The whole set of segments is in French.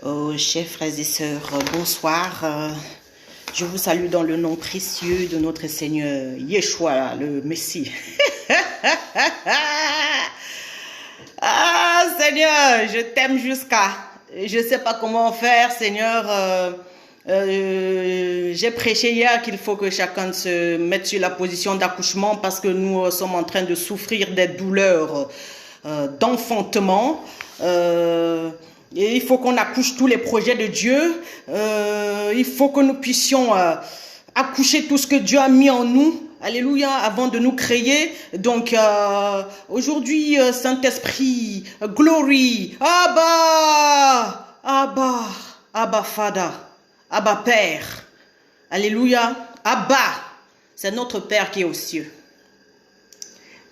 Oh, chers frères et sœurs, bonsoir. Je vous salue dans le nom précieux de notre Seigneur Yeshua, le Messie. Ah, Seigneur, je t'aime jusqu'à... Je ne sais pas comment faire, Seigneur. J'ai prêché hier qu'il faut que chacun se mette sur la position d'accouchement parce que nous sommes en train de souffrir des douleurs d'enfantement. Et il faut qu'on accouche tous les projets de Dieu. Il faut que nous puissions accoucher tout ce que Dieu a mis en nous. Alléluia, avant de nous créer. Donc, aujourd'hui, Saint-Esprit, glory, Abba, Abba, Abba, Father, Abba, Père. Alléluia, Abba, c'est notre Père qui est aux cieux.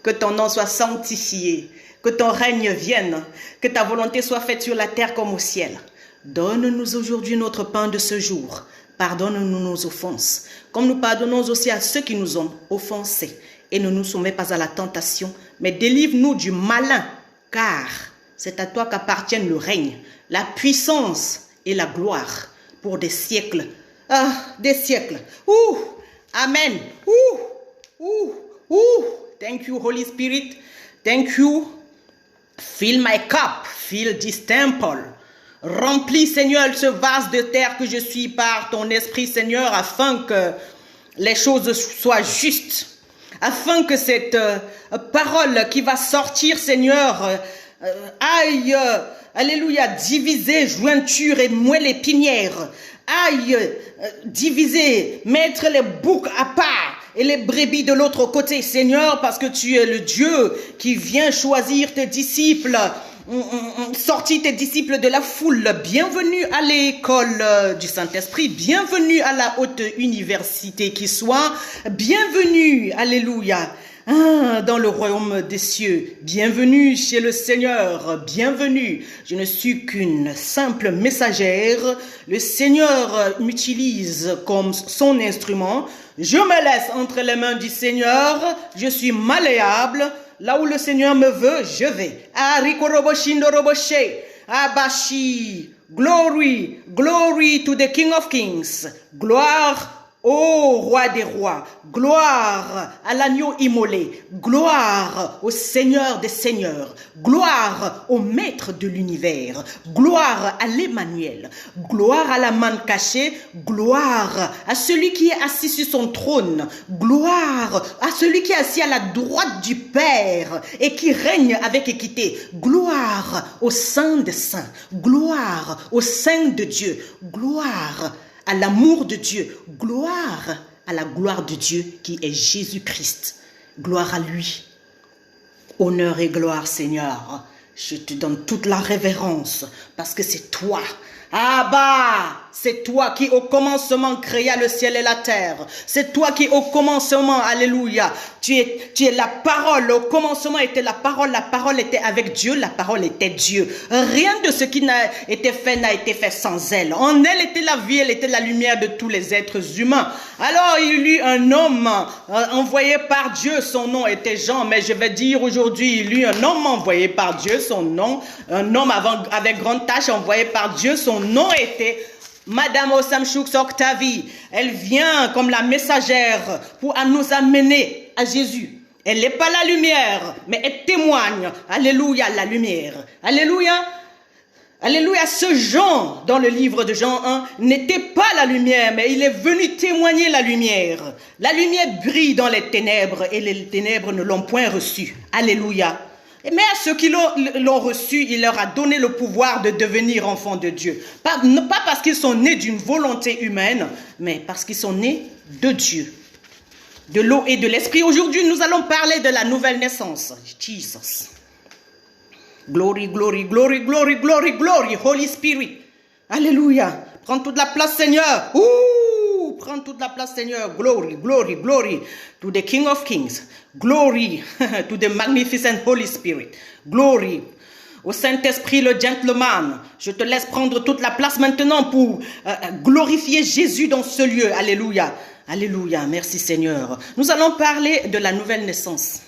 Que ton nom soit sanctifié, que ton règne vienne, que ta volonté soit faite sur la terre comme au ciel. Donne-nous aujourd'hui notre pain de ce jour. Pardonne-nous nos offenses, comme nous pardonnons aussi à ceux qui nous ont offensés. Et ne nous soumets pas à la tentation, mais délivre-nous du malin, car c'est à toi qu'appartiennent le règne, la puissance et la gloire pour des siècles. Ah, des siècles. Ouh, amen. Thank you, Holy Spirit. Thank you. Fill my cup, fill this temple. Remplis, Seigneur, ce vase de terre que je suis par ton esprit, Seigneur, afin que les choses soient justes, afin que cette parole qui va sortir, Seigneur, aille, alléluia, diviser jointure et moelle épinière, aille, diviser, mettre les boucs à part et les brebis de l'autre côté, Seigneur, parce que tu es le Dieu qui vient choisir tes disciples. Sortis tes disciples de la foule, bienvenue à l'école du Saint-Esprit, bienvenue à la haute université qui soit, bienvenue, alléluia, dans le royaume des cieux, bienvenue chez le Seigneur, bienvenue. Je ne suis qu'une simple messagère, le Seigneur m'utilise comme son instrument, je me laisse entre les mains du Seigneur, je suis malléable. Là où le Seigneur me veut, je vais. Abashi. Glory, glory to the King of Kings. Gloire au roi des rois. Gloire à l'agneau immolé. Gloire au Seigneur des seigneurs. Gloire au maître de l'univers. Gloire à l'Emmanuel. Gloire à la manne cachée. Gloire à celui qui est assis sur son trône. Gloire à celui qui est assis à la droite du Père et qui règne avec équité. Gloire au Saint des saints. Gloire au Saint de Dieu. Gloire à l'amour de Dieu, gloire à la gloire de Dieu qui est Jésus-Christ. Gloire à lui. Honneur et gloire, Seigneur. Je te donne toute la révérence parce que c'est toi. Abba, c'est toi qui au commencement créa le ciel et la terre. C'est toi qui au commencement, alléluia, tu es la parole. Au commencement était la parole était avec Dieu, la parole était Dieu. Rien de ce qui n'a été fait sans elle. En elle était la vie, elle était la lumière de tous les êtres humains. Alors il eut un homme envoyé par Dieu, son nom était Jean, mais je vais dire aujourd'hui, il eut un homme envoyé par Dieu, son nom, un homme avec grande tâche envoyé par Dieu, son nom était Madame Osamchouk Octavie. Elle vient comme la messagère pour nous amener à Jésus. Elle n'est pas la lumière, mais elle témoigne. Alléluia, la lumière. Alléluia. Alléluia, ce Jean, dans le livre de Jean 1, n'était pas la lumière, mais il est venu témoigner la lumière. La lumière brille dans les ténèbres et les ténèbres ne l'ont point reçue. Alléluia. Mais à ceux qui l'ont reçu, il leur a donné le pouvoir de devenir enfants de Dieu. Pas parce qu'ils sont nés d'une volonté humaine, mais parce qu'ils sont nés de Dieu, de l'eau et de l'esprit. Aujourd'hui, nous allons parler de la nouvelle naissance. Jesus. Glory, glory, glory, glory, glory, glory, Holy Spirit. Alléluia. Prends toute la place, Seigneur. Prends toute la place, Seigneur. Glory, glory, glory to the King of Kings. Glory to the magnificent Holy Spirit. Glory au Saint-Esprit, le gentleman. Je te laisse prendre toute la place maintenant pour glorifier Jésus dans ce lieu. Alléluia. Alléluia. Merci, Seigneur. Nous allons parler de la nouvelle naissance.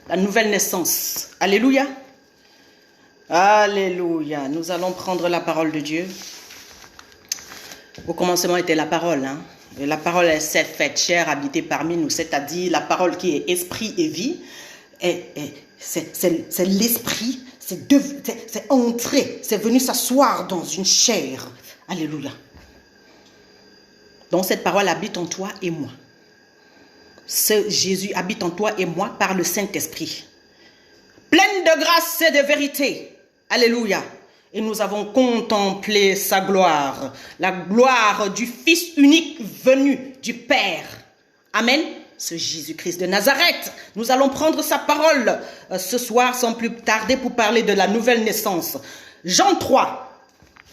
La nouvelle naissance. Alléluia. Alléluia. Nous allons prendre la parole de Dieu. Au commencement était la parole. Et la parole s'est faite chair, habitée parmi nous. C'est-à-dire la parole qui est esprit et vie. C'est l'esprit. C'est entré. C'est venu s'asseoir dans une chair. Alléluia. Donc cette parole habite en toi et moi. Ce Jésus habite en toi et moi par le Saint-Esprit. Pleine de grâce et de vérité. Alléluia. Et nous avons contemplé sa gloire. La gloire du Fils unique venu du Père. Amen. Ce Jésus-Christ de Nazareth. Nous allons prendre sa parole ce soir sans plus tarder pour parler de la nouvelle naissance. Jean 3.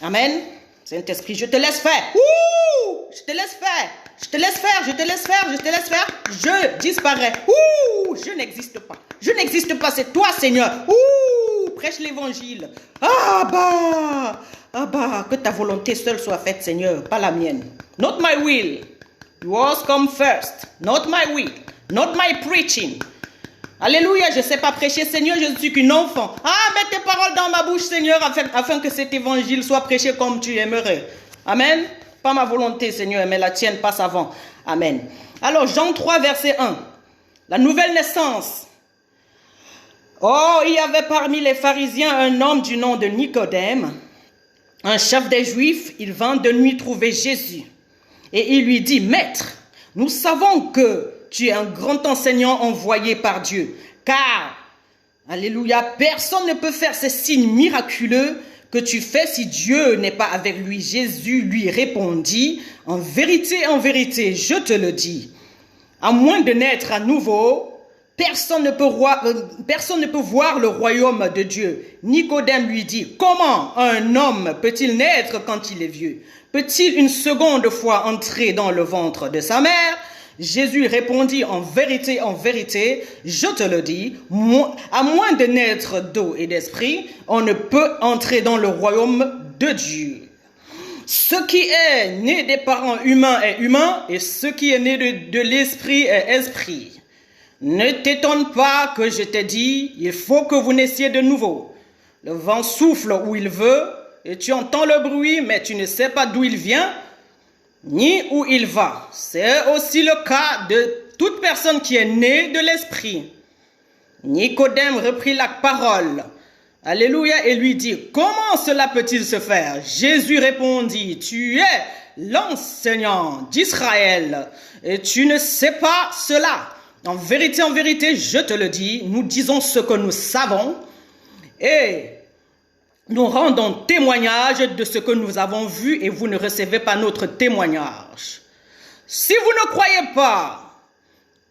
Amen. Saint-Esprit, je te laisse faire. Ouh, je te laisse faire. Je te laisse faire, je te laisse faire, je te laisse faire. Je disparais. Ouh, je n'existe pas. Je n'existe pas, c'est toi, Seigneur. Ouh, prêche l'évangile. Ah bah, que ta volonté seule soit faite, Seigneur, pas la mienne. Not my will. Yours come first. Not my will. Not my preaching. Alléluia, je ne sais pas prêcher, Seigneur, je ne suis qu'une enfant. Mets tes paroles dans ma bouche, Seigneur, afin que cet évangile soit prêché comme tu aimerais. Amen. Pas ma volonté, Seigneur, mais la tienne passe avant. Amen. Alors, Jean 3, verset 1. La nouvelle naissance. Oh, il y avait parmi les pharisiens un homme du nom de Nicodème, un chef des Juifs. Il vint de nuit trouver Jésus. Et il lui dit, Maître, nous savons que tu es un grand enseignant envoyé par Dieu. Car, alléluia, personne ne peut faire ces signes miraculeux que tu fais si Dieu n'est pas avec lui. Jésus lui répondit, en vérité, je te le dis, à moins de naître à nouveau, personne ne peut voir le royaume de Dieu. Nicodème lui dit, comment un homme peut-il naître quand il est vieux? Peut-il une seconde fois entrer dans le ventre de sa mère? Jésus répondit, en vérité, je te le dis, à moins de naître d'eau et d'esprit, on ne peut entrer dans le royaume de Dieu. Ce qui est né des parents humains est humain, et ce qui est né de l'esprit est esprit. Ne t'étonne pas que je t'ai dit, il faut que vous naissiez de nouveau. Le vent souffle où il veut, et tu entends le bruit, mais tu ne sais pas d'où il vient, ni où il va. C'est aussi le cas de toute personne qui est née de l'esprit. Nicodème reprit la parole. Alléluia, et lui dit, comment cela peut-il se faire? Jésus répondit, tu es l'enseignant d'Israël, et tu ne sais pas cela. En vérité, je te le dis, nous disons ce que nous savons, et nous rendons témoignage de ce que nous avons vu, et vous ne recevez pas notre témoignage. Si vous ne croyez pas,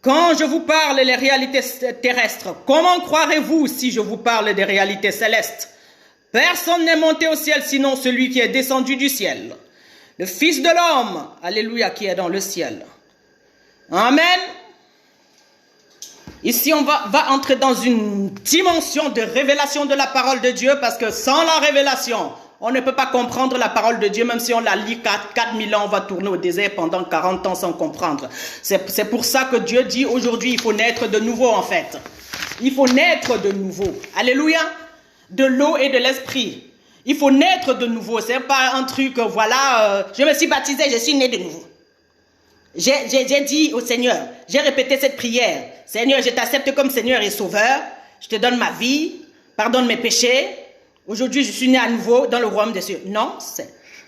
quand je vous parle des réalités terrestres, comment croirez-vous si je vous parle des réalités célestes? Personne n'est monté au ciel sinon celui qui est descendu du ciel. Le Fils de l'homme, alléluia, qui est dans le ciel. Amen. Ici, on va entrer dans une dimension de révélation de la parole de Dieu, parce que sans la révélation, on ne peut pas comprendre la parole de Dieu. Même si on la lit 4000 ans, on va tourner au désert pendant 40 ans sans comprendre. C'est pour ça que Dieu dit aujourd'hui, il faut naître de nouveau en fait. Il faut naître de nouveau. Alléluia. De l'eau et de l'esprit. Il faut naître de nouveau. C'est pas un truc, voilà, je me suis baptisé, je suis né de nouveau. J'ai dit au Seigneur, j'ai répété cette prière. Seigneur, je t'accepte comme Seigneur et Sauveur. Je te donne ma vie. Pardonne mes péchés. Aujourd'hui, je suis né à nouveau dans le royaume des cieux. Non,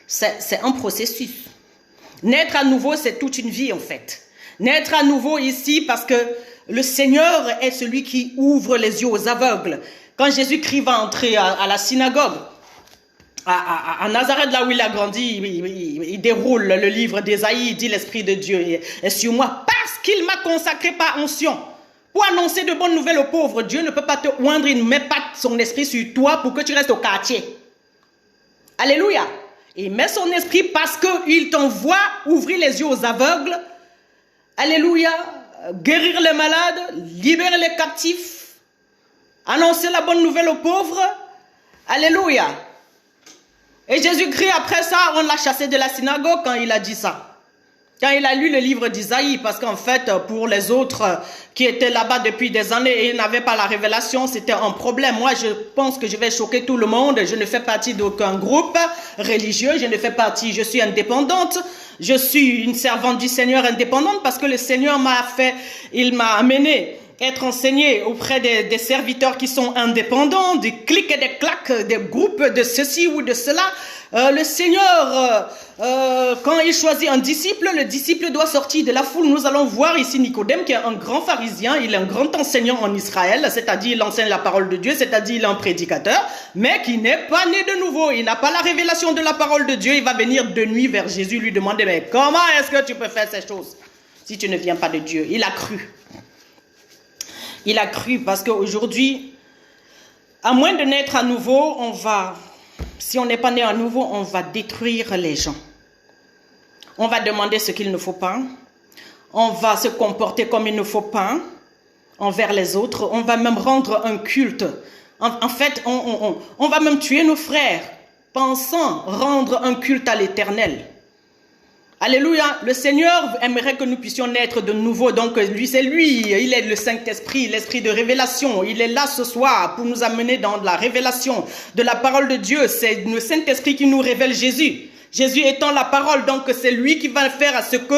c'est un processus. Naître à nouveau, c'est toute une vie en fait. Naître à nouveau ici parce que le Seigneur est celui qui ouvre les yeux aux aveugles. Quand Jésus-Christ va entrer à la synagogue, à Nazareth, là où il a grandi, il déroule le livre d'Ésaïe, il dit l'Esprit de Dieu est sur moi parce qu'il m'a consacré par onction pour annoncer de bonnes nouvelles aux pauvres. Dieu ne peut pas te oindre, il ne met pas son esprit sur toi pour que tu restes au quartier. Alléluia. Il met son esprit parce qu'il t'envoie ouvrir les yeux aux aveugles. Alléluia. Guérir les malades, libérer les captifs, annoncer la bonne nouvelle aux pauvres. Alléluia. Et Jésus-Christ, après ça, on l'a chassé de la synagogue quand il a dit ça. Quand il a lu le livre d'Isaïe, parce qu'en fait, pour les autres qui étaient là-bas depuis des années et ils n'avaient pas la révélation, c'était un problème. Moi, je pense que je vais choquer tout le monde. Je ne fais partie d'aucun groupe religieux. Je suis indépendante. Je suis une servante du Seigneur indépendante parce que le Seigneur il m'a amené être enseigné auprès des serviteurs qui sont indépendants, des clics et des claques, des groupes de ceci ou de cela. Le Seigneur, quand il choisit un disciple, le disciple doit sortir de la foule. Nous allons voir ici Nicodème qui est un grand pharisien, il est un grand enseignant en Israël, c'est-à-dire il enseigne la parole de Dieu, c'est-à-dire il est un prédicateur, mais qui n'est pas né de nouveau. Il n'a pas la révélation de la parole de Dieu. Il va venir de nuit vers Jésus lui demander, mais comment est-ce que tu peux faire ces choses si tu ne viens pas de Dieu? Il a cru. Il a cru parce qu'aujourd'hui, à moins de naître à nouveau, si on n'est pas né à nouveau, on va détruire les gens. On va demander ce qu'il ne faut pas. On va se comporter comme il ne faut pas envers les autres. On va même rendre un culte. En fait, on va même tuer nos frères, pensant rendre un culte à l'Éternel. Alléluia, le Seigneur aimerait que nous puissions naître de nouveau. Donc c'est lui, il est le Saint-Esprit, l'Esprit de révélation. Il est là ce soir pour nous amener dans la révélation de la parole de Dieu. C'est le Saint-Esprit qui nous révèle Jésus. Jésus étant la parole, donc c'est lui qui va faire à ce que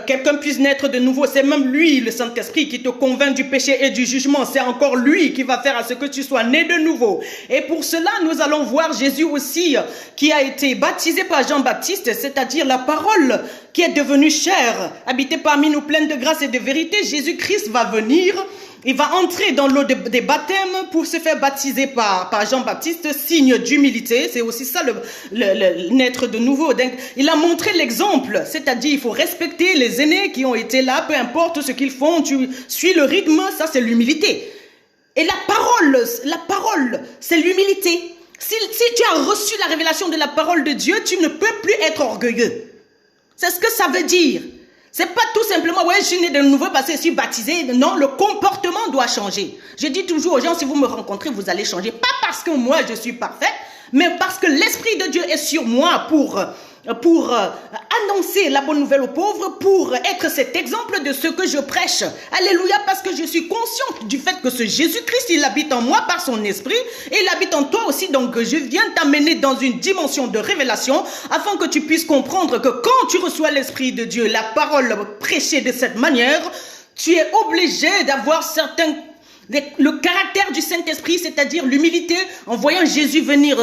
quelqu'un puisse naître de nouveau. C'est même lui, le Saint-Esprit, qui te convainc du péché et du jugement. C'est encore lui qui va faire à ce que tu sois né de nouveau. Et pour cela, nous allons voir Jésus aussi, qui a été baptisé par Jean-Baptiste, c'est-à-dire la parole qui est devenue chair, habité parmi nous, pleine de grâce et de vérité. Jésus-Christ va venir. Il va entrer dans l'eau des baptêmes pour se faire baptiser par Jean-Baptiste, signe d'humilité. C'est aussi ça, le naître de nouveau. Donc, il a montré l'exemple, c'est-à-dire il faut respecter les aînés qui ont été là, peu importe ce qu'ils font, tu suis le rythme, ça c'est l'humilité. Et la parole, c'est l'humilité. Si tu as reçu la révélation de la parole de Dieu, tu ne peux plus être orgueilleux. C'est ce que ça veut dire. C'est pas tout simplement, ouais, je suis né de nouveau parce que je suis baptisé. Non, le comportement doit changer. Je dis toujours aux gens, si vous me rencontrez, vous allez changer. Pas parce que moi, je suis parfaite, mais parce que l'Esprit de Dieu est sur moi pour annoncer la bonne nouvelle aux pauvres, pour être cet exemple de ce que je prêche. Alléluia, parce que je suis consciente du fait que ce Jésus-Christ, il habite en moi par son esprit, et il habite en toi aussi. Donc, je viens t'amener dans une dimension de révélation, afin que tu puisses comprendre que quand tu reçois l'Esprit de Dieu, la parole prêchée de cette manière, tu es obligé d'avoir le caractère du Saint-Esprit, c'est-à-dire l'humilité, en voyant Jésus venir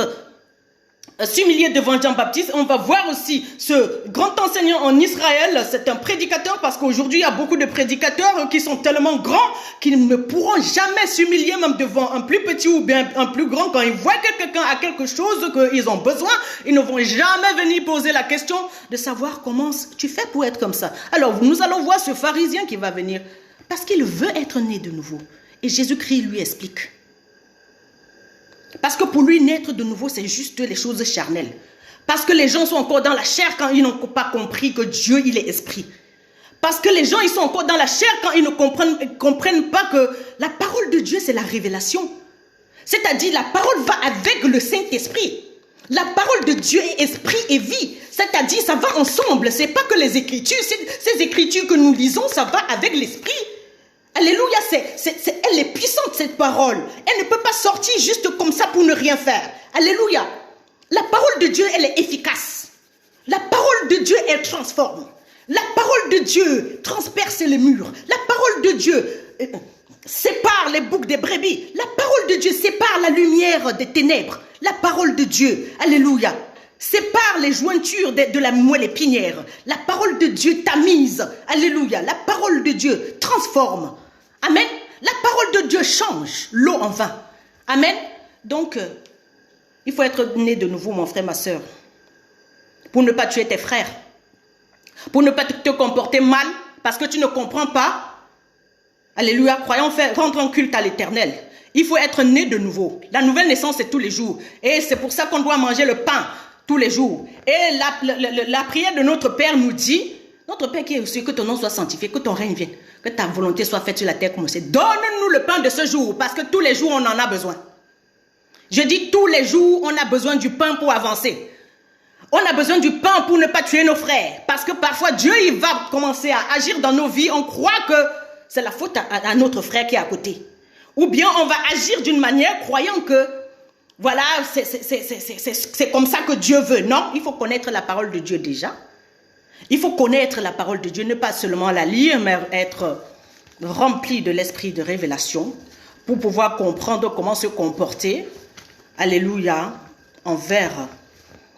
s'humilier devant Jean-Baptiste. On va voir aussi ce grand enseignant en Israël, c'est un prédicateur, parce qu'aujourd'hui il y a beaucoup de prédicateurs qui sont tellement grands qu'ils ne pourront jamais s'humilier même devant un plus petit ou bien un plus grand. Quand ils voient que quelqu'un a quelque chose qu'ils ont besoin, ils ne vont jamais venir poser la question de savoir comment tu fais pour être comme ça. Alors nous allons voir ce pharisien qui va venir parce qu'il veut être né de nouveau, et Jésus-Christ lui explique. Parce que pour lui, naître de nouveau, c'est juste les choses charnelles. Parce que les gens sont encore dans la chair quand ils n'ont pas compris que Dieu, il est esprit. Parce que les gens, ils sont encore dans la chair quand ils ne comprennent pas que la parole de Dieu, c'est la révélation. C'est-à-dire, la parole va avec le Saint-Esprit. La parole de Dieu est esprit et vie. C'est-à-dire, ça va ensemble. C'est pas que les Écritures, ces Écritures que nous lisons, ça va avec l'esprit. Alléluia, elle est puissante cette parole. Elle ne peut pas sortir juste comme ça pour ne rien faire. Alléluia. La parole de Dieu, elle est efficace. La parole de Dieu, elle transforme. La parole de Dieu transperce les murs. La parole de Dieu sépare les boucs des brebis. La parole de Dieu sépare la lumière des ténèbres. La parole de Dieu, alléluia, sépare les jointures de la moelle épinière. La parole de Dieu tamise. Alléluia. La parole de Dieu transforme. Amen. La parole de Dieu change l'eau en vin. Amen. Donc, il faut être né de nouveau, mon frère, ma soeur, pour ne pas tuer tes frères, pour ne pas te comporter mal, parce que tu ne comprends pas. Alléluia. Croyons rendre un culte à l'Éternel. Il faut être né de nouveau. La nouvelle naissance, c'est tous les jours. Et c'est pour ça qu'on doit manger le pain tous les jours. Et la prière de notre Père nous dit, notre Père qui est aussi, que ton nom soit sanctifié, que ton règne vienne, que ta volonté soit faite sur la terre comme au ciel. Donne-nous le pain de ce jour, parce que tous les jours, on en a besoin. Je dis tous les jours, on a besoin du pain pour avancer. On a besoin du pain pour ne pas tuer nos frères. Parce que parfois, Dieu, il va commencer à agir dans nos vies. On croit que c'est la faute à notre frère qui est à côté. Ou bien on va agir d'une manière croyant que, voilà, c'est comme ça que Dieu veut. Non, il faut connaître la parole de Dieu déjà. Il faut connaître la parole de Dieu, ne pas seulement la lire, mais être rempli de l'esprit de révélation pour pouvoir comprendre comment se comporter, alléluia, envers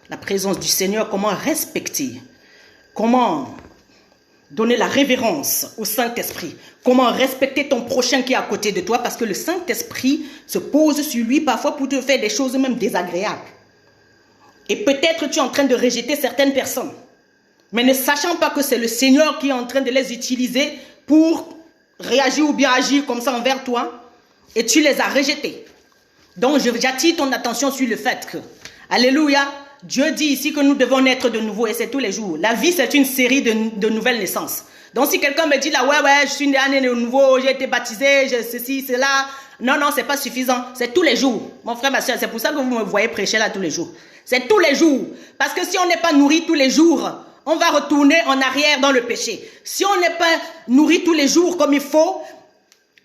la présence du Seigneur, comment respecter, comment donner la révérence au Saint-Esprit, comment respecter ton prochain qui est à côté de toi, parce que le Saint-Esprit se pose sur lui parfois pour te faire des choses même désagréables. Et peut-être tu es en train de rejeter certaines personnes, mais ne sachant pas que c'est le Seigneur qui est en train de les utiliser pour réagir ou bien agir comme ça envers toi, et tu les as rejetés. Donc j'attire ton attention sur le fait que, alléluia, Dieu dit ici que nous devons naître de nouveau et c'est tous les jours. La vie, c'est une série de nouvelles naissances. Donc si quelqu'un me dit là, ouais, je suis né de nouveau, j'ai été baptisé, ceci, cela. Non, c'est pas suffisant. C'est tous les jours. Mon frère, ma soeur, c'est pour ça que vous me voyez prêcher là tous les jours. C'est tous les jours. Parce que si on n'est pas nourri tous les jours, on va retourner en arrière dans le péché. Si on n'est pas nourri tous les jours comme il faut,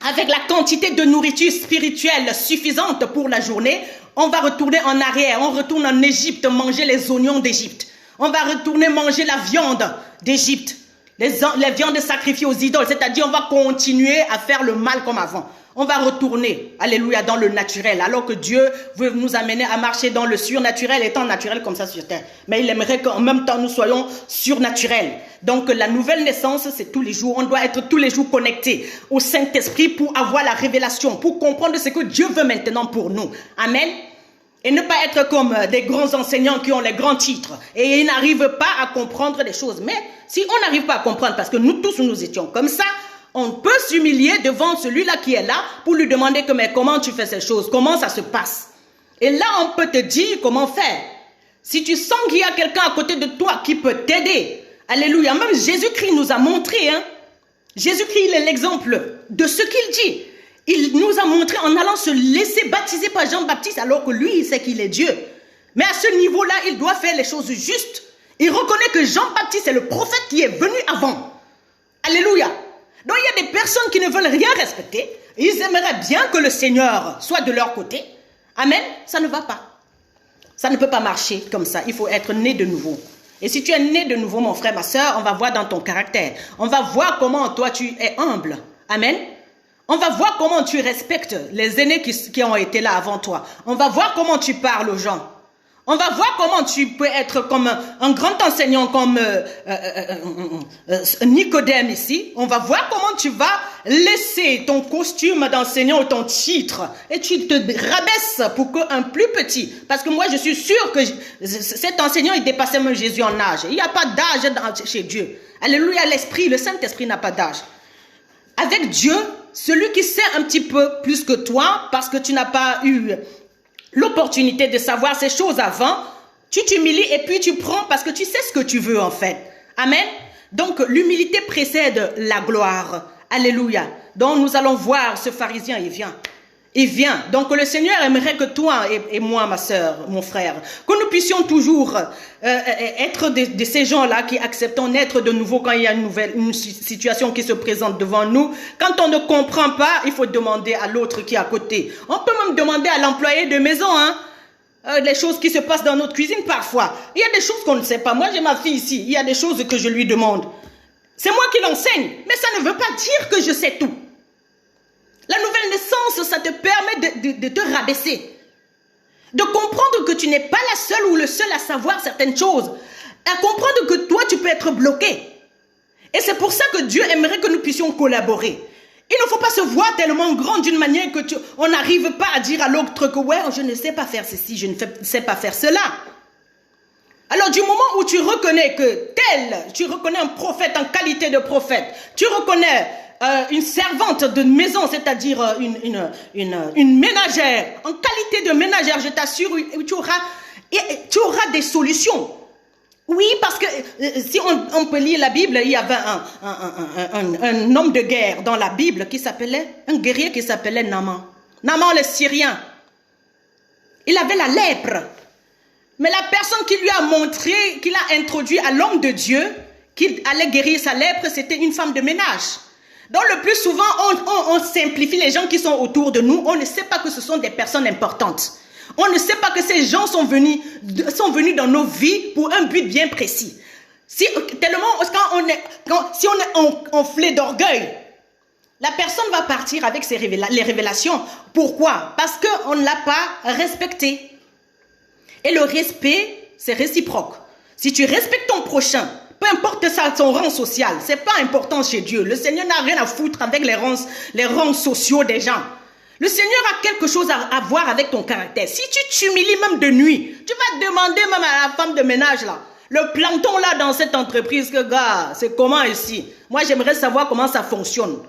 avec la quantité de nourriture spirituelle suffisante pour la journée, on va retourner en arrière. On retourne en Égypte manger les oignons d'Égypte. On va retourner manger la viande d'Égypte. Les viandes sacrifiées aux idoles. C'est-à-dire on va continuer à faire le mal comme avant. On va retourner, alléluia, dans le naturel. Alors que Dieu veut nous amener à marcher dans le surnaturel, étant naturel comme ça sur terre. Mais il aimerait qu'en même temps nous soyons surnaturels. Donc la nouvelle naissance, c'est tous les jours. On doit être tous les jours connectés au Saint-Esprit pour avoir la révélation, pour comprendre ce que Dieu veut maintenant pour nous. Amen. Et ne pas être comme des grands enseignants qui ont les grands titres et ils n'arrivent pas à comprendre les choses. Mais si on n'arrive pas à comprendre, parce que nous tous nous étions comme ça, on peut s'humilier devant celui-là qui est là pour lui demander que, mais comment tu fais ces choses, comment ça se passe. Et là, on peut te dire comment faire. Si tu sens qu'il y a quelqu'un à côté de toi qui peut t'aider, alléluia, même Jésus-Christ nous a montré, Jésus-Christ, il est l'exemple de ce qu'il dit. Il nous a montré en allant se laisser baptiser par Jean-Baptiste alors que lui, il sait qu'il est Dieu. Mais à ce niveau-là, il doit faire les choses justes. Il reconnaît que Jean-Baptiste est le prophète qui est venu avant. Alléluia. Donc il y a des personnes qui ne veulent rien respecter. Ils aimeraient bien que le Seigneur soit de leur côté. Amen. Ça ne va pas. Ça ne peut pas marcher comme ça. Il faut être né de nouveau. Et si tu es né de nouveau, mon frère, ma soeur, on va voir dans ton caractère. On va voir comment toi tu es humble. Amen. On va voir comment tu respectes les aînés qui ont été là avant toi. On va voir comment tu parles aux gens. On va voir comment tu peux être comme un grand enseignant comme Nicodème ici. On va voir comment tu vas laisser ton costume d'enseignant ou ton titre et tu te rabaisses pour qu'un plus petit. Parce que moi, je suis sûr que cet enseignant, il dépassait même Jésus en âge. Il n'y a pas d'âge chez Dieu. Alléluia, l'Esprit, le Saint-Esprit n'a pas d'âge. Avec Dieu, celui qui sait un petit peu plus que toi, parce que tu n'as pas eu l'opportunité de savoir ces choses avant, tu t'humilies et puis tu prends parce que tu sais ce que tu veux en fait. Amen. Donc l'humilité précède la gloire. Alléluia. Donc nous allons voir ce pharisien, il vient. Il vient. Donc le Seigneur aimerait que toi et moi, ma soeur, mon frère, que nous puissions toujours être de ces gens-là qui acceptons naître de nouveau quand il y a une situation qui se présente devant nous. Quand on ne comprend pas, il faut demander à l'autre qui est à côté. On peut même demander à l'employé de maison, les choses qui se passent dans notre cuisine parfois. Il y a des choses qu'on ne sait pas. Moi, j'ai ma fille ici. Il y a des choses que je lui demande. C'est moi qui l'enseigne. Mais ça ne veut pas dire que je sais tout. La nouvelle naissance, ça te permet de te rabaisser. De comprendre que tu n'es pas la seule ou le seul à savoir certaines choses. À comprendre que toi, tu peux être bloqué. Et c'est pour ça que Dieu aimerait que nous puissions collaborer. Il ne faut pas se voir tellement grand d'une manière que on n'arrive pas à dire à l'autre que ouais, je ne sais pas faire ceci, je ne sais pas faire cela. Alors du moment où tu reconnais que tu reconnais un prophète en qualité de prophète, tu reconnais une servante de maison, c'est-à-dire une ménagère, en qualité de ménagère, je t'assure, tu auras des solutions. Oui, parce que si on peut lire la Bible, il y avait un homme de guerre dans la Bible un guerrier qui s'appelait Naaman. Naaman le Syrien. Il avait la lèpre. Mais la personne qui lui a montré, qui l'a introduit à l'homme de Dieu, qu'il allait guérir sa lèpre, c'était une femme de ménage. Donc le plus souvent, on simplifie les gens qui sont autour de nous. On ne sait pas que ce sont des personnes importantes. On ne sait pas que ces gens sont venus dans nos vies pour un but bien précis. Si on est enflé d'orgueil, la personne va partir avec les révélations. Pourquoi? Parce qu'on ne l'a pas respecté. Et le respect, c'est réciproque. Si tu respectes ton prochain, peu importe son rang social, ce n'est pas important chez Dieu. Le Seigneur n'a rien à foutre avec les rangs sociaux des gens. Le Seigneur a quelque chose à voir avec ton caractère. Si tu t'humilies même de nuit, tu vas demander même à la femme de ménage là, le plancton là dans cette entreprise, que gars, c'est comment ici? Moi j'aimerais savoir comment ça fonctionne.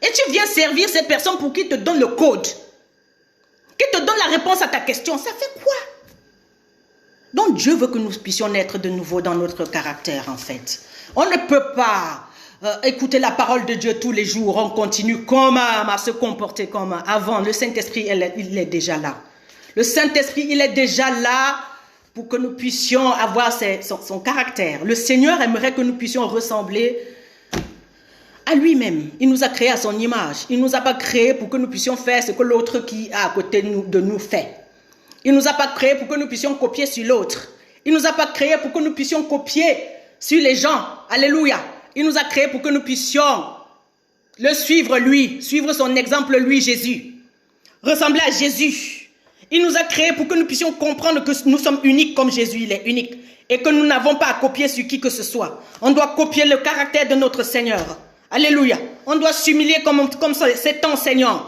Et tu viens servir cette personne pour qu'il te donne le code, qu'il te donne la réponse à ta question. Ça fait quoi? Donc Dieu veut que nous puissions naître de nouveau dans notre caractère en fait. On ne peut pas écouter la parole de Dieu tous les jours. On continue comme à se comporter comme avant. Le Saint-Esprit, il est déjà là. Le Saint-Esprit, il est déjà là pour que nous puissions avoir son caractère. Le Seigneur aimerait que nous puissions ressembler à lui-même. Il nous a créés à son image. Il ne nous a pas créés pour que nous puissions faire ce que l'autre qui est à côté de nous fait. Il ne nous a pas créés pour que nous puissions copier sur l'autre. Il ne nous a pas créés pour que nous puissions copier sur les gens. Alléluia. Il nous a créés pour que nous puissions le suivre lui, suivre son exemple lui, Jésus. Ressembler à Jésus. Il nous a créés pour que nous puissions comprendre que nous sommes uniques comme Jésus, il est unique. Et que nous n'avons pas à copier sur qui que ce soit. On doit copier le caractère de notre Seigneur. Alléluia. On doit s'humilier comme cet enseignant.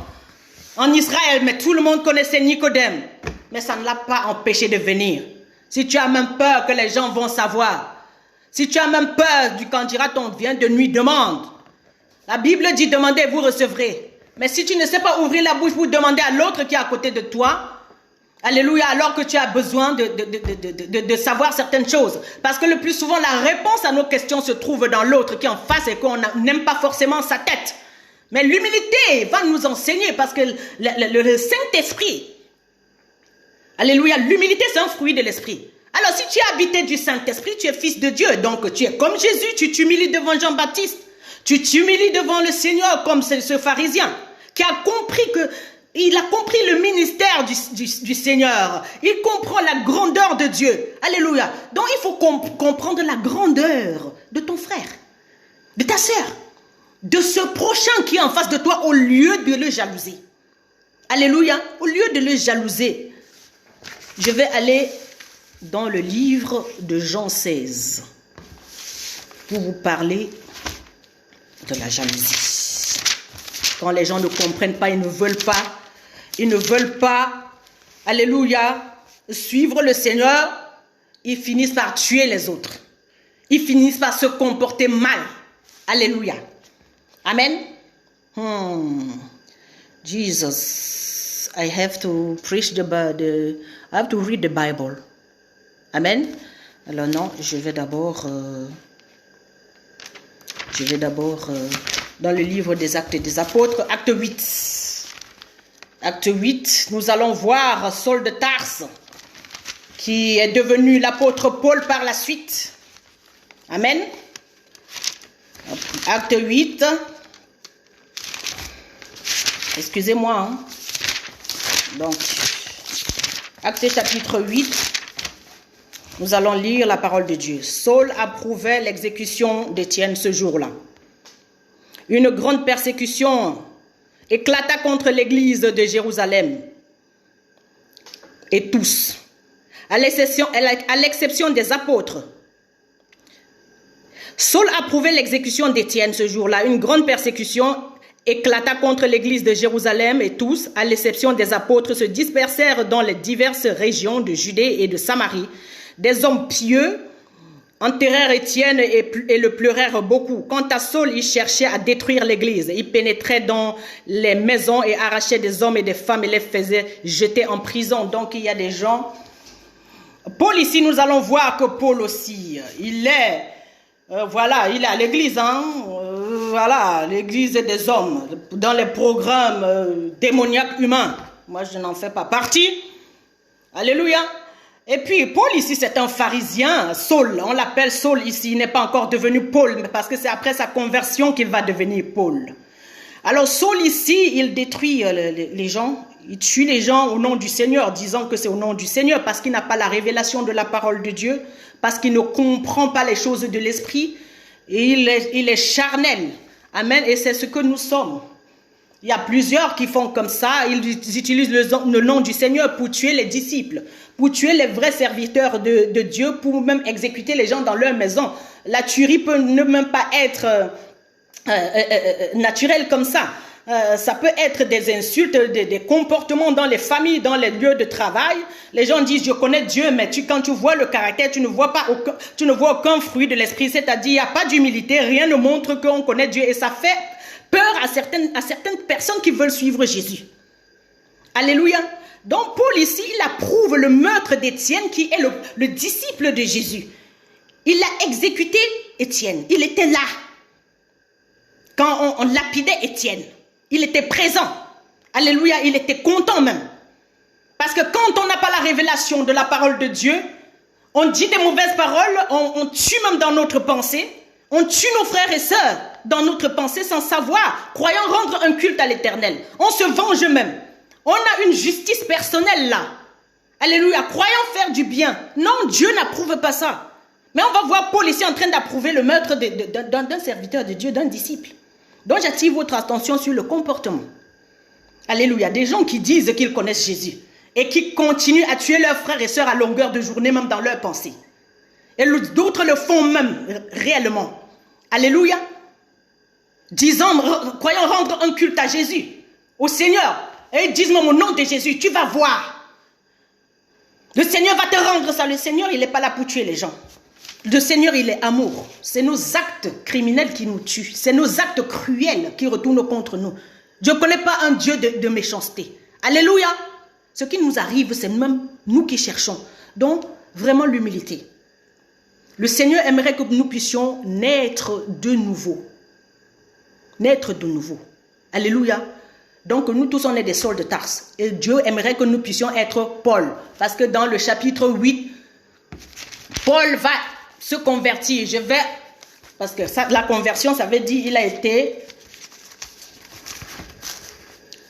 En Israël, mais tout le monde connaissait Nicodème. Mais ça ne l'a pas empêché de venir. Si tu as même peur que les gens vont savoir, si tu as même peur du candidat, on vient de nuit, demande. La Bible dit demandez, vous recevrez. Mais si tu ne sais pas ouvrir la bouche pour demander à l'autre qui est à côté de toi, alléluia, alors que tu as besoin de savoir certaines choses. Parce que le plus souvent, la réponse à nos questions se trouve dans l'autre qui est en face et qu'on n'aime pas forcément sa tête. Mais l'humilité va nous enseigner parce que le Saint-Esprit, alléluia, l'humilité c'est un fruit de l'Esprit. Alors si tu es habité du Saint-Esprit, tu es fils de Dieu. Donc tu es comme Jésus, tu t'humilies devant Jean-Baptiste. Tu t'humilies devant le Seigneur comme ce pharisien qui a compris il a compris le ministère du Seigneur. Il comprend la grandeur de Dieu. Alléluia. Donc il faut comprendre la grandeur de ton frère, de ta sœur, de ce prochain qui est en face de toi au lieu de le jalouser. Alléluia. Au lieu de le jalouser. Je vais aller dans le livre de Jean 16 pour vous parler de la jalousie. Quand les gens ne comprennent pas, ils ne veulent pas, alléluia, suivre le Seigneur, ils finissent par tuer les autres. Ils finissent par se comporter mal. Alléluia. Amen. Jesus, I have to preach I have to read the Bible. Amen. Alors non, je vais d'abord dans le livre des Actes des Apôtres, acte 8. Acte 8, nous allons voir Saul de Tarse, qui est devenu l'apôtre Paul par la suite. Amen. Acte 8. Excusez-moi. Hein. Donc, Acte chapitre 8. Nous allons lire la parole de Dieu. Saul approuvait l'exécution d'Étienne ce jour-là. Une grande persécution éclata contre l'église de Jérusalem. Et tous, à l'exception des apôtres. Saul approuvait l'exécution d'Étienne ce jour-là. Une grande persécution éclata contre l'église de Jérusalem et tous, à l'exception des apôtres, se dispersèrent dans les diverses régions de Judée et de Samarie. Des hommes pieux enterrèrent Étienne et le pleurèrent beaucoup. Quant à Saul, il cherchait à détruire l'église. Il pénétrait dans les maisons et arrachait des hommes et des femmes et les faisait jeter en prison. Donc il y a des gens. Paul ici, nous allons voir que Paul aussi, il est il est à l'église, l'église des hommes, dans les programmes démoniaques humains. Moi, je n'en fais pas partie. Alléluia. Et puis, Paul ici, c'est un pharisien, Saul, on l'appelle Saul ici, il n'est pas encore devenu Paul, parce que c'est après sa conversion qu'il va devenir Paul. Alors, Saul ici, il détruit les gens, il tue les gens au nom du Seigneur, disant que c'est au nom du Seigneur, parce qu'il n'a pas la révélation de la parole de Dieu, parce qu'il ne comprend pas les choses de l'esprit, et il est charnel. Amen, et c'est ce que nous sommes. Il y a plusieurs qui font comme ça, ils utilisent le nom du Seigneur pour tuer les disciples, pour tuer les vrais serviteurs de Dieu, pour même exécuter les gens dans leur maison. La tuerie peut ne même pas être naturelle comme ça. Ça peut être des insultes, des comportements dans les familles, dans les lieux de travail. Les gens disent, je connais Dieu, mais quand tu vois le caractère, tu ne vois aucun fruit de l'esprit, c'est-à-dire, il n'y a pas d'humilité, rien ne montre qu'on connaît Dieu, et ça fait peur à certaines personnes qui veulent suivre Jésus. Alléluia. Donc Paul ici, il approuve le meurtre d'Étienne qui est le disciple de Jésus. Il a exécuté Étienne. Il était là. Quand on lapidait Étienne, il était présent. Alléluia, il était content même. Parce que quand on n'a pas la révélation de la parole de Dieu, on dit des mauvaises paroles, on tue même dans notre pensée. On tue nos frères et sœurs dans notre pensée sans savoir, croyant rendre un culte à l'Éternel. On se venge même. On a une justice personnelle là. Alléluia, croyant faire du bien. Non, Dieu n'approuve pas ça. Mais on va voir Paul ici en train d'approuver le meurtre d'un serviteur de Dieu, d'un disciple. Donc j'attire votre attention sur le comportement. Alléluia, des gens qui disent qu'ils connaissent Jésus et qui continuent à tuer leurs frères et sœurs à longueur de journée, même dans leur pensée. Et d'autres le font même réellement. Alléluia. Disant, croyant rendre un culte à Jésus, au Seigneur. Et ils disent même au nom de Jésus, tu vas voir. Le Seigneur va te rendre ça. Le Seigneur, il n'est pas là pour tuer les gens. Le Seigneur, il est amour. C'est nos actes criminels qui nous tuent. C'est nos actes cruels qui retournent contre nous. Je ne connais pas un Dieu de méchanceté. Alléluia. Ce qui nous arrive, c'est même nous qui cherchons. Donc, vraiment l'humilité. Le Seigneur aimerait que nous puissions naître de nouveau. Naître de nouveau. Alléluia. Donc nous tous on est des Sauls de Tarse. Et Dieu aimerait que nous puissions être Paul. Parce que dans le chapitre 8, Paul va se convertir. Parce que ça, la conversion, ça veut dire il a été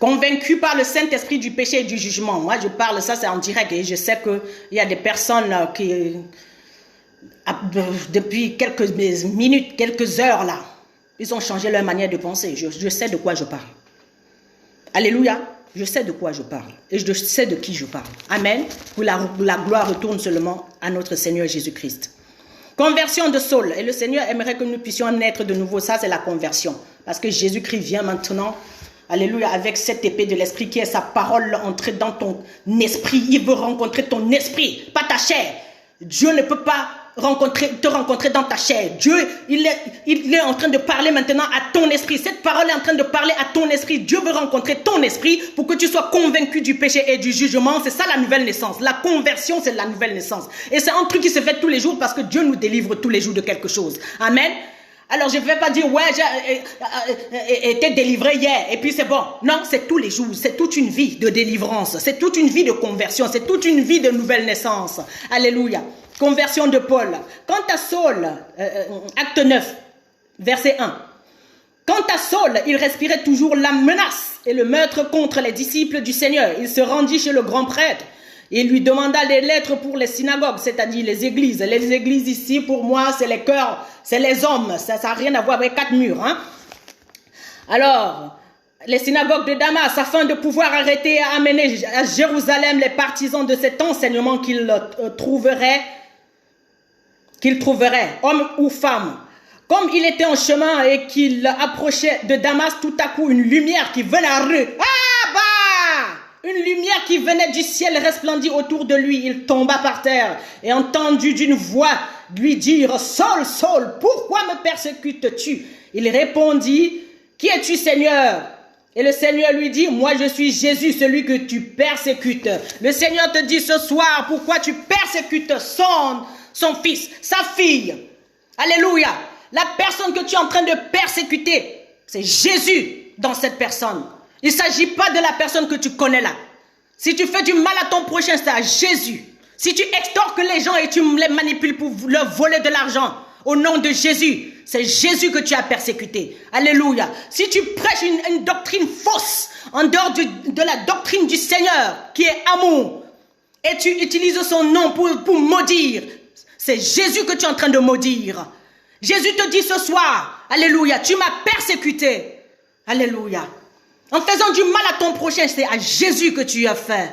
convaincu par le Saint-Esprit du péché et du jugement. Moi je parle, ça c'est en direct. Et je sais qu'il y a des personnes qui... depuis quelques minutes, quelques heures là, ils ont changé leur manière de penser. Je sais de quoi je parle. Alléluia. Je sais de quoi je parle. Et je sais de qui je parle. Amen. Pour la gloire retourne seulement à notre Seigneur Jésus-Christ. Conversion de Saul. Et le Seigneur aimerait que nous puissions naître de nouveau. Ça, c'est la conversion. Parce que Jésus-Christ vient maintenant. Alléluia. Avec cette épée de l'esprit qui est sa parole entrée dans ton esprit. Il veut rencontrer ton esprit, pas ta chair. Dieu ne peut pas te rencontrer dans ta chair. Dieu, il est en train de parler maintenant à ton esprit. Cette parole est en train de parler à ton esprit. Dieu veut rencontrer ton esprit pour que tu sois convaincu du péché et du jugement. C'est ça la nouvelle naissance. La conversion, c'est la nouvelle naissance. Et c'est un truc qui se fait tous les jours parce que Dieu nous délivre tous les jours de quelque chose. Amen. Alors je ne vais pas dire, ouais, j'ai été délivré hier et puis c'est bon. Non, c'est tous les jours. C'est toute une vie de délivrance. C'est toute une vie de conversion. C'est toute une vie de nouvelle naissance. Alléluia. Conversion de Paul. Quant à Saul, acte 9, verset 1. Quant à Saul, il respirait toujours la menace et le meurtre contre les disciples du Seigneur. Il se rendit chez le grand prêtre et lui demanda les lettres pour les synagogues, c'est-à-dire les églises. Les églises ici, pour moi, c'est les cœurs, c'est les hommes. Ça n'a rien à voir avec 4 murs. Hein? Alors, les synagogues de Damas, afin de pouvoir arrêter et amener à Jérusalem les partisans de cet enseignement qu'il trouverait, hommes ou femmes. Comme il était en chemin et qu'il approchait de Damas, tout à coup, une lumière qui venait à rue. Ah bah! Une lumière qui venait du ciel resplendit autour de lui. Il tomba par terre et entendu d'une voix lui dire, Saul, Saul, pourquoi me persécutes-tu? Il répondit, qui es-tu, Seigneur? Et le Seigneur lui dit, moi je suis Jésus, celui que tu persécutes. Le Seigneur te dit ce soir, pourquoi tu persécutes son fils, sa fille. Alléluia. La personne que tu es en train de persécuter, c'est Jésus dans cette personne. Il ne s'agit pas de la personne que tu connais là. Si tu fais du mal à ton prochain, c'est à Jésus. Si tu extorques les gens et tu les manipules pour leur voler de l'argent, au nom de Jésus, c'est Jésus que tu as persécuté. Alléluia. Si tu prêches une doctrine fausse, en dehors de la doctrine du Seigneur, qui est amour, et tu utilises son nom pour maudire, c'est Jésus que tu es en train de maudire. Jésus te dit ce soir, alléluia, tu m'as persécuté. Alléluia. En faisant du mal à ton prochain, c'est à Jésus que tu as fait.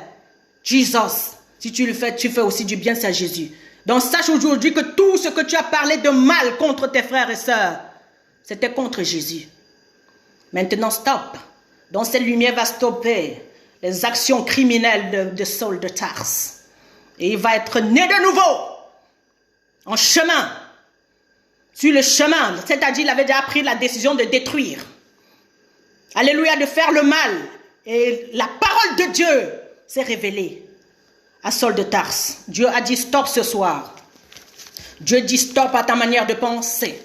Jesus. Si tu le fais, tu fais aussi du bien, c'est à Jésus. Donc sache aujourd'hui que tout ce que tu as parlé de mal contre tes frères et sœurs, c'était contre Jésus. Maintenant, stop. Donc cette lumière va stopper les actions criminelles de Saul de Tarse. Et il va être né de nouveau, en chemin, sur le chemin. C'est-à-dire, il avait déjà pris la décision de détruire. Alléluia, de faire le mal. Et la parole de Dieu s'est révélée à Saul de Tarse. Dieu a dit stop ce soir. Dieu dit stop à ta manière de penser.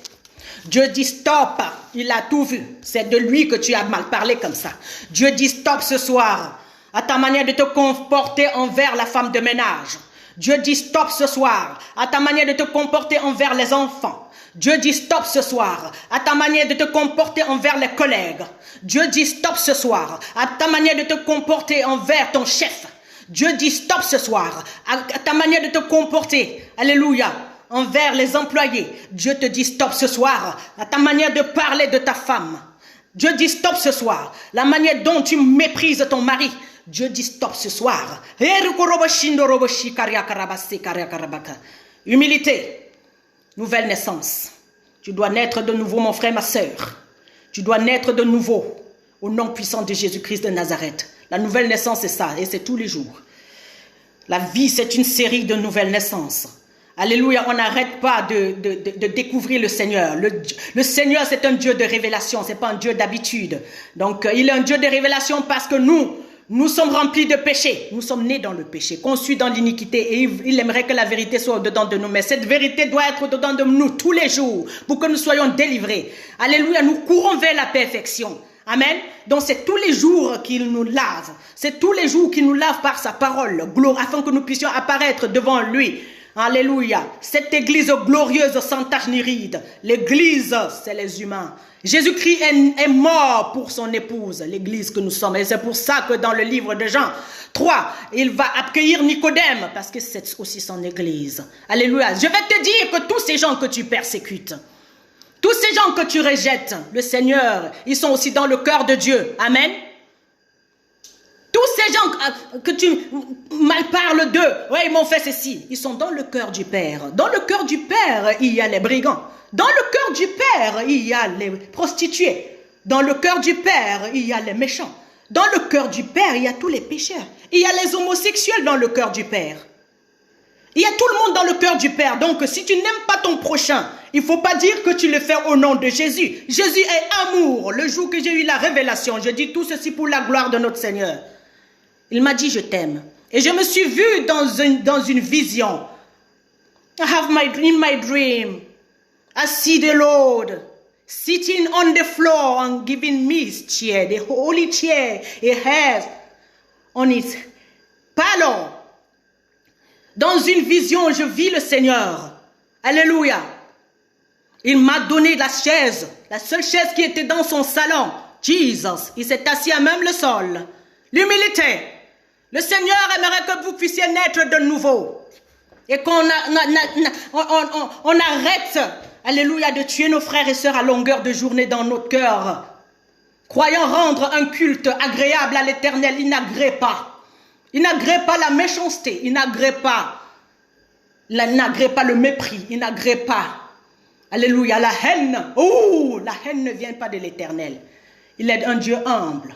Dieu dit stop. Il a tout vu. C'est de lui que tu as mal parlé comme ça. Dieu dit stop ce soir à ta manière de te comporter envers la femme de ménage. Dieu dit stop ce soir à ta manière de te comporter envers les enfants. Dieu dit stop ce soir à ta manière de te comporter envers les collègues. Dieu dit stop ce soir à ta manière de te comporter envers ton chef. Dieu dit stop ce soir à ta manière de te comporter, alléluia, envers les employés. Dieu te dit stop ce soir à ta manière de parler de ta femme. Dieu dit stop ce soir, la manière dont tu méprises ton mari. Dieu dit stop ce soir. Humilité, nouvelle naissance. Tu dois naître de nouveau, mon frère, ma sœur. Tu dois naître de nouveau au nom puissant de Jésus-Christ de Nazareth. La nouvelle naissance, c'est ça, et c'est tous les jours. La vie, c'est une série de nouvelles naissances. Alléluia, on n'arrête pas de découvrir le Seigneur. Le Seigneur, c'est un Dieu de révélation, c'est pas un Dieu d'habitude. Donc, il est un Dieu de révélation parce que nous sommes remplis de péché. Nous sommes nés dans le péché, conçus dans l'iniquité, et il aimerait que la vérité soit au-dedans de nous. Mais cette vérité doit être au-dedans de nous tous les jours pour que nous soyons délivrés. Alléluia, nous courons vers la perfection. Amen. Donc c'est tous les jours qu'il nous lave. C'est tous les jours qu'il nous lave par sa parole, afin que nous puissions apparaître devant lui. Alléluia. Cette église glorieuse sans tache ni ride. L'église, c'est les humains. Jésus-Christ est mort pour son épouse, l'église que nous sommes. Et c'est pour ça que dans le livre de Jean 3, il va accueillir Nicodème, parce que c'est aussi son église. Alléluia. Je vais te dire que tous ces gens que tu persécutes, tous ces gens que tu rejettes, le Seigneur, ils sont aussi dans le cœur de Dieu. Amen. Tous ces gens que tu mal parles d'eux, ouais, ils m'ont fait ceci, ils sont dans le cœur du Père. Dans le cœur du Père, il y a les brigands. Dans le cœur du Père, il y a les prostituées. Dans le cœur du Père, il y a les méchants. Dans le cœur du Père, il y a tous les pécheurs. Il y a les homosexuels dans le cœur du Père. Il y a tout le monde dans le cœur du Père. Donc, si tu n'aimes pas ton prochain, il ne faut pas dire que tu le fais au nom de Jésus. Jésus est amour. Le jour que j'ai eu la révélation, je dis tout ceci pour la gloire de notre Seigneur. Il m'a dit, je t'aime. Et je me suis vue dans une vision. I have in my dream. I see the Lord sitting on the floor and giving me his chair, the holy chair he has on his pillow. Dans une vision, je vis le Seigneur. Alléluia. Il m'a donné la chaise, la seule chaise qui était dans son salon. Jesus. Il s'est assis à même le sol. L'humilité. Le Seigneur aimerait que vous puissiez naître de nouveau. Et qu'on arrête, alléluia, de tuer nos frères et sœurs à longueur de journée dans notre cœur. Croyant rendre un culte agréable à l'Éternel, il n'agrée pas. Il n'agrée pas la méchanceté, il n'agrée pas le mépris, il n'agrée pas, alléluia, la haine. Oh, la haine ne vient pas de l'Éternel. Il est un Dieu humble.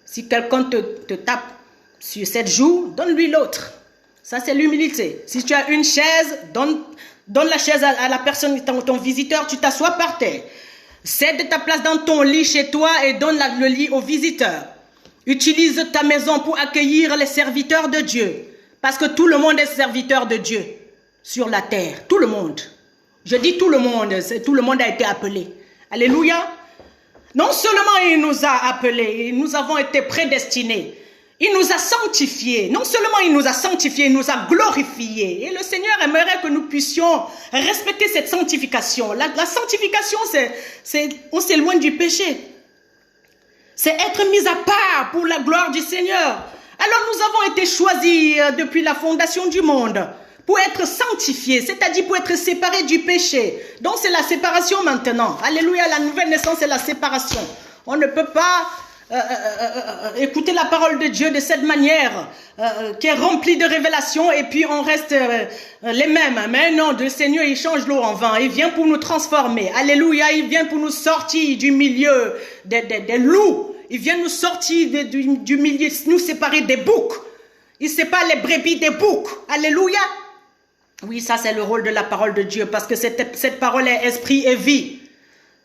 Si quelqu'un te tape sur cette joue, donne-lui l'autre. Ça, c'est l'humilité. Si tu as une chaise, donne la chaise à la personne, ton visiteur, tu t'assois par terre. Cède ta place dans ton lit chez toi et donne le lit au visiteur. Utilise ta maison pour accueillir les serviteurs de Dieu. Parce que tout le monde est serviteur de Dieu sur la terre. Tout le monde. Je dis tout le monde. Tout le monde a été appelé. Alléluia. Non seulement il nous a appelés, nous avons été prédestinés. Il nous a sanctifiés. Non seulement il nous a sanctifiés, il nous a glorifiés. Et le Seigneur aimerait que nous puissions respecter cette sanctification. La sanctification, on s'éloigne du péché. C'est être mis à part pour la gloire du Seigneur. Alors nous avons été choisis depuis la fondation du monde pour être sanctifiés, c'est-à-dire pour être séparés du péché. Donc c'est la séparation maintenant. Alléluia, la nouvelle naissance, c'est la séparation. On ne peut pas écouter la parole de Dieu de cette manière qui est remplie de révélations et puis on reste les mêmes. Mais non, le Seigneur, il change l'eau en vin. Il vient pour nous transformer. Alléluia, il vient pour nous sortir du milieu des loups. Il vient nous sortir du milieu, nous séparer des boucs. Il sépare les brebis des boucs. Alléluia. Oui, ça c'est le rôle de la parole de Dieu parce que cette parole est esprit et vie.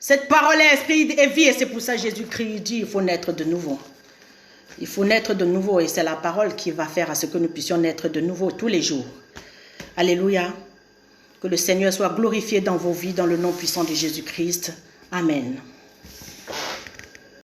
Cette parole est esprit et vie et c'est pour ça que Jésus-Christ dit il faut naître de nouveau. Il faut naître de nouveau et c'est la parole qui va faire à ce que nous puissions naître de nouveau tous les jours. Alléluia. Que le Seigneur soit glorifié dans vos vies dans le nom puissant de Jésus-Christ. Amen.